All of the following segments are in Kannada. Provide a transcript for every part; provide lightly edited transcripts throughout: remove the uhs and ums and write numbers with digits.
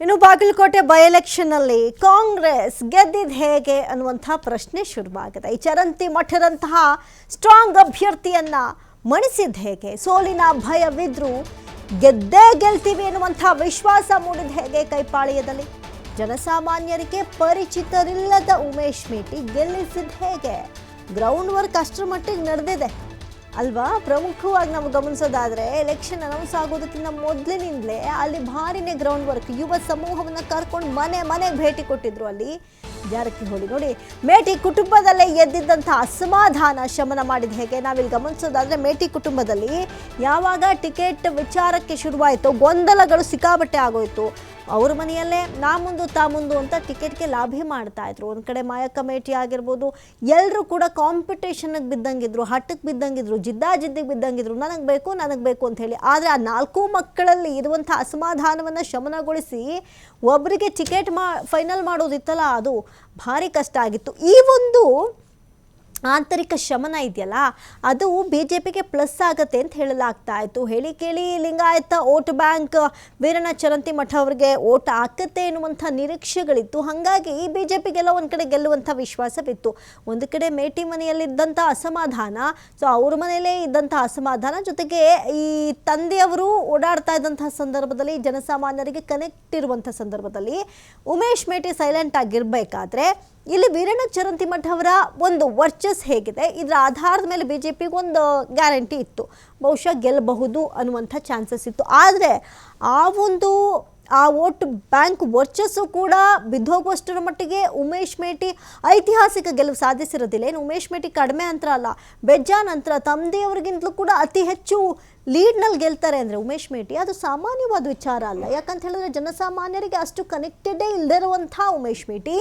ಇನ್ನು ಬಾಗಲಕೋಟೆ ಬೈ ಎಲೆಕ್ಷನ್ ನಲ್ಲಿ ಕಾಂಗ್ರೆಸ್ ಗೆದ್ದಿದ್ದು ಹೇಗೆ ಅನ್ನುವಂತ ಪ್ರಶ್ನೆ ಶುರುವಾಗಿದೆ. ಈ ಚರಂತಿ ಮಠರಂತಹ ಸ್ಟ್ರಾಂಗ್ ಅಭ್ಯರ್ಥಿಯನ್ನ ಮಣಿಸಿದ್ದು ಹೇಗೆ, ಸೋಲಿನ ಭಯವಿದ್ರು ಗೆದ್ದೇ ಗೆಲ್ತೀವಿ ಅನ್ನುವಂತ ವಿಶ್ವಾಸ ಮೂಡಿದ ಹೇಗೆ ಕೈಪಾಳ್ಯದಲ್ಲಿ, ಜನಸಾಮಾನ್ಯರಿಗೆ ಪರಿಚಿತರಿಲ್ಲದ ಉಮೇಶ್ ಮೇಟಿ ಗೆಲ್ಲಿಸಿದ್ದು ಹೇಗೆ, ಗ್ರೌಂಡ್ ವರ್ಕ್ ಅಷ್ಟರ ಮಟ್ಟಿಗೆ ನಡೆದಿದೆ ಅಲ್ವಾ. ಪ್ರಮುಖವಾಗಿ ನಾವು ಗಮನಿಸೋದಾದ್ರೆ ಎಲೆಕ್ಷನ್ ಅನೌನ್ಸ್ ಆಗೋದಕ್ಕಿಂತ ಮೊದಲಿನಿಂದಲೇ ಅಲ್ಲಿ ಭಾರಿನೇ ಗ್ರೌಂಡ್ ವರ್ಕ್, ಯುವ ಸಮೂಹವನ್ನು ಕರ್ಕೊಂಡು ಮನೆಗೆ ಭೇಟಿ ಕೊಟ್ಟಿದ್ರು. ಅಲ್ಲಿ ಜಾರಕಿಹೊಳಿ ನೋಡಿ, ಮೇಟಿ ಕುಟುಂಬದಲ್ಲೇ ಎದ್ದಿದ್ದಂಥ ಅಸಮಾಧಾನ ಶಮನ ಮಾಡಿದ ಹೇಗೆ ನಾವಿಲ್ಲಿ ಗಮನಿಸೋದಾದ್ರೆ, ಮೇಟಿ ಕುಟುಂಬದಲ್ಲಿ ಯಾವಾಗ ಟಿಕೆಟ್ ವಿಚಾರಕ್ಕೆ ಶುರುವಾಯಿತು ಗೊಂದಲಗಳು ಸಿಕ್ಕಾಬಟ್ಟೆ ಆಗೋಯ್ತು. ಅವ್ರ ಮನೆಯಲ್ಲೇ ನಾ ಮುಂದು ತಾ ಮುಂದು ಅಂತ ಟಿಕೆಟ್ಗೆ ಲಾಭಿ ಮಾಡ್ತಾ ಇದ್ರು. ಒಂದು ಕಡೆ ಮಾಯಕ್ಕ ಮೇಟಿ ಆಗಿರ್ಬೋದು, ಎಲ್ಲರೂ ಕೂಡ ಕಾಂಪಿಟೇಷನ್ಗೆ ಬಿದ್ದಂಗಿದ್ರು, ಹಟ್ಟಕ್ಕೆ ಬಿದ್ದಂಗಿದ್ರು, ಜಿದ್ದಾಜಿದ್ದಿಗೆ ಬಿದ್ದಂಗಿದ್ರು, ನನಗೆ ಬೇಕು ಅಂತ ಹೇಳಿ. ಆದರೆ ಆ 4 ಮಕ್ಕಳಲ್ಲಿ ಇರುವಂಥ ಅಸಮಾಧಾನವನ್ನು ಶಮನಗೊಳಿಸಿ ಒಬ್ಬರಿಗೆ ಟಿಕೆಟ್ ಫೈನಲ್ ಮಾಡೋದಿತ್ತಲ್ಲ, ಅದು ಭಾರಿ ಕಷ್ಟ ಆಗಿತ್ತು. ಈ ಒಂದು ಆಂತರಿಕ ಶಮನ ಇದೆಯಲ್ಲ, ಅದು BJPಗೆ ಪ್ಲಸ್ ಆಗುತ್ತೆ ಅಂತ ಹೇಳಲಾಗ್ತಾ ಇತ್ತು. ಹೇಳಿ ಕೇಳಿ ಲಿಂಗಾಯತ ವೋಟ್ ಬ್ಯಾಂಕ್ ವೀರಣ್ಣ ಚರಂತಿಮಠ ಅವರಿಗೆ ವೋಟ್ ಹಾಕತ್ತೆ ಎನ್ನುವಂಥ ನಿರೀಕ್ಷೆಗಳಿತ್ತು. ಹಾಗಾಗಿ BJPಗೆಲ್ಲ ಒಂದು ಕಡೆ ಗೆಲ್ಲುವಂಥ ವಿಶ್ವಾಸವಿತ್ತು. ಒಂದು ಕಡೆ ಮೇಟಿ ಮನೆಯಲ್ಲಿದ್ದಂಥ ಅಸಮಾಧಾನ, ಸೊ ಅವ್ರ ಮನೆಯಲ್ಲೇ ಇದ್ದಂಥ ಅಸಮಾಧಾನ ಜೊತೆಗೆ ಈ ತಂದೆಯವರು ಓಡಾಡ್ತಾ ಇದ್ದಂಥ ಸಂದರ್ಭದಲ್ಲಿ, ಜನಸಾಮಾನ್ಯರಿಗೆ ಕನೆಕ್ಟ್ ಇರುವಂಥ ಸಂದರ್ಭದಲ್ಲಿ ಉಮೇಶ್ ಮೇಟಿ ಸೈಲೆಂಟ್ ಆಗಿರಬೇಕಾದ್ರೆ ಇಲ್ಲಿ ವೀರಣ್ಣ ಚರಂತಿಮಠ ಅವರ ಒಂದು ವರ್ಚಸ್ ಹೇಗಿದೆ, ಇದರ ಆಧಾರದ ಮೇಲೆ BJPಗೆ ಒಂದು ಗ್ಯಾರಂಟಿ ಇತ್ತು, ಬಹುಶಃ ಗೆಲ್ಲಬಹುದು ಅನ್ನುವಂಥ ಚಾನ್ಸಸ್ ಇತ್ತು. ಆದರೆ ಆ ವೋಟ್ ಬ್ಯಾಂಕ್ ವರ್ಚಸ್ಸು ಕೂಡ ಬಿದ್ದೋಗುವಷ್ಟರ ಮಟ್ಟಿಗೆ ಉಮೇಶ್ ಮೇಟಿ ಐತಿಹಾಸಿಕ ಗೆಲುವು ಸಾಧಿಸಿರೋದಿಲ್ಲ. ಏನು ಉಮೇಶ್ ಮೇಟಿ ಕಡಿಮೆ ಅಂತರ ಅಲ್ಲ, ಬೆಜ್ಜಾನ್ ಅಂತರ, ತಮ್ಮದೇವ್ರಿಗಿಂತಲೂ ಕೂಡ ಅತಿ ಹೆಚ್ಚು ಲೀಡ್ನಲ್ಲಿ ಗೆಲ್ತಾರೆ ಅಂದರೆ ಉಮೇಶ್ ಮೇಟಿ ಅದು ಸಾಮಾನ್ಯವಾದ ವಿಚಾರ ಅಲ್ಲ. ಯಾಕಂತ ಹೇಳಿದ್ರೆ ಜನಸಾಮಾನ್ಯರಿಗೆ ಅಷ್ಟು ಕನೆಕ್ಟೆಡೇ ಇಲ್ಲದೇ ಇರುವಂಥ ಉಮೇಶ್ ಮೇಟಿ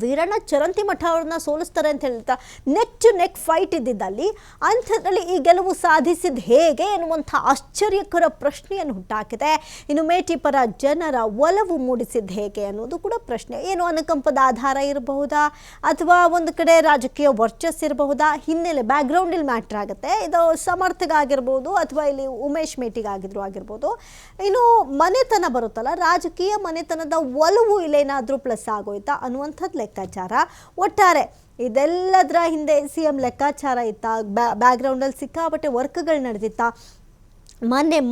ವೀರಣ್ಣ ಚರಂತಿಮಠ ಅವ್ರನ್ನ ಸೋಲಿಸ್ತಾರೆ ಅಂತ ಹೇಳ್ತಾ ನೆಕ್ ಟು ನೆಕ್ ಫೈಟ್ ಇದ್ದಿದ್ದಲ್ಲಿ ಅಂಥದ್ರಲ್ಲಿ ಈ ಗೆಲುವು ಸಾಧಿಸಿದ ಹೇಗೆ ಎನ್ನುವಂಥ ಆಶ್ಚರ್ಯಕರ ಪ್ರಶ್ನೆಯನ್ನು ಹುಟ್ಟಾಕಿದೆ. ಇನ್ನು ಮೇಟಿ ಪರ ಜನರ ಒಲವು ಮೂಡಿಸಿದ ಹೇಗೆ ಅನ್ನೋದು ಕೂಡ ಪ್ರಶ್ನೆ. ಏನು ಅನುಕಂಪದ ಆಧಾರ ಇರಬಹುದಾ, ಅಥವಾ ಒಂದು ಕಡೆ ರಾಜಕೀಯ ವರ್ಚಸ್ ಇರಬಹುದಾ, ಹಿನ್ನೆಲೆ ಬ್ಯಾಕ್ಗ್ರೌಂಡಲ್ಲಿ ಮ್ಯಾಟ್ರ್ ಆಗುತ್ತೆ. ಇದು ಸಮರ್ಥಗಾಗಿರ್ಬೋದು ಅಥವಾ ಇಲ್ಲಿ ಉಮೇಶ್ ಮೇಟಿಗಾಗಿರ್ಬೋದು. ಇನ್ನು ಮನೆತನ ಬರುತ್ತಲ್ಲ, ರಾಜಕೀಯ ಮನೆತನದ ಒಲವು ಇಲ್ಲೇನಾದರೂ ಪ್ಲಸ್ ಆಗೋಯ್ತಾ ಅನ್ನುವಂಥದ್ದು ಲೆಕ್ಕಾಚಾರ. ಒಟ್ಟಾರೆ ಇದೆಲ್ಲದರ ಹಿಂದೆ CM ಲೆಕ್ಕಾಚಾರ ಇತ್ತ, ಬ್ಯಾಕ್ಗ್ರೌಂಡಲ್ಲಿ ಸಿಕ್ಕಾಪಟ್ಟೆ ವರ್ಕ್ಗಳು ನಡೆದಿತ್ತ,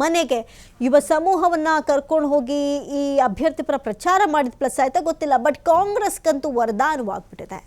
ಮನೆಗೆ ಯುವ ಸಮೂಹವನ್ನು ಕರ್ಕೊಂಡು ಹೋಗಿ ಈ ಅಭ್ಯರ್ಥಿ ಪರ ಪ್ರಚಾರ ಮಾಡಿದ ಪ್ಲಸ್ ಆಯ್ತಾ ಗೊತ್ತಿಲ್ಲ. ಬಟ್ ಕಾಂಗ್ರೆಸ್ಗಂತೂ ವರದಾನವಾಗ್ಬಿಟ್ಟಿದೆ.